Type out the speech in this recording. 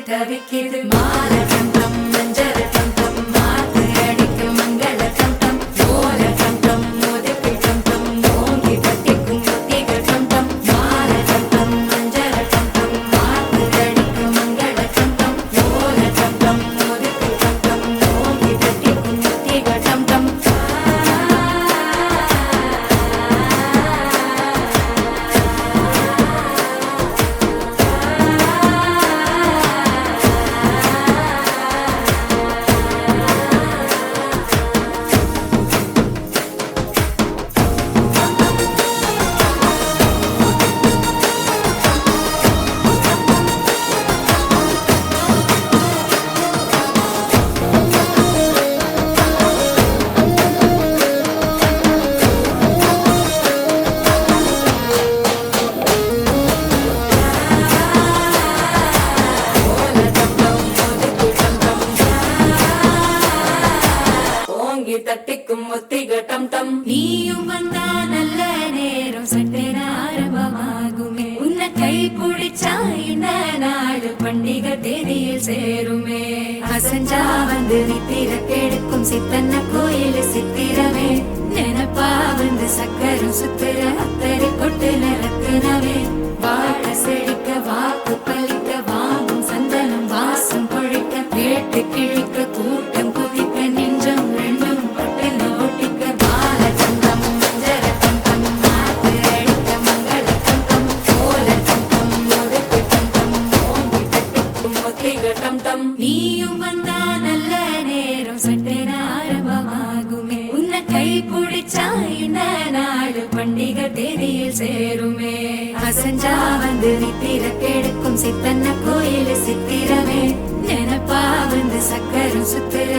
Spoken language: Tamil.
தவிக்கிது மால கண்டம் மஞ்சள் கண்டம் மாத்து அடிக்க மங்கள கண்டம் ஓல கண்டம் மோதப்பி கண்டம் ஓங்கி பட்டிக்கும் முத்திகள் கண்டம் மால கண்டம் மஞ்சள் கண்டம் மாத்து அடிக்க மங்கள கண்டம் ஓல கண்டம் மோதப்பி கண்டம் ஓங்கி பட்டிக்கும் முத்திகள் கண்டம் தட்டிக்கும் முத்திக டம் டம் நீயும் வந்தா நல்ல நேரம் சட்டென ஆரம்பமாகுமே உன்னை கை பிடிச்சா இந்த நாடு பண்டிகை தேதியில் சேருமே அசஞ்சா வந்து நித்திர கெடுக்கும் சித்தன்ன கோயில் சித்திரமே நினப்பா வந்து சக்கரம் சுத்துற அத்தரை கொட்டுல ரத்தினவே வாழ செழிக்க வாக்கு பலிக்க வாங்கும் சந்தனம் வாசம் பொழிக்க கேட்டு கிழிக்க கூட்டம் குதிக்க நெஞ்சம் ரெண்டும் பட்டுன்னு ஒட்டிக்க பால கண்டம் மஞ்சள் கண்டம் மாத்து அடிக்க மங்கள கண்டம் ஓல கண்டம் முதுக்கு கண்டம் ஓங்கி தட்டிக்கும் ஒத்திக டம் டம் நீயும் வந்தா நல்ல நேரம் சட்டென ஆரம்பமாகுமே உன்னை கை பிடிச்சா இந்த நாடு பண்டிகை தேதியில் சேருமே அசஞ்சா வந்து நித்திர கெடுக்கும் சித்தன்ன கோயில் சித்திரமே நினப்பா வந்து சக்கரம் சுத்துற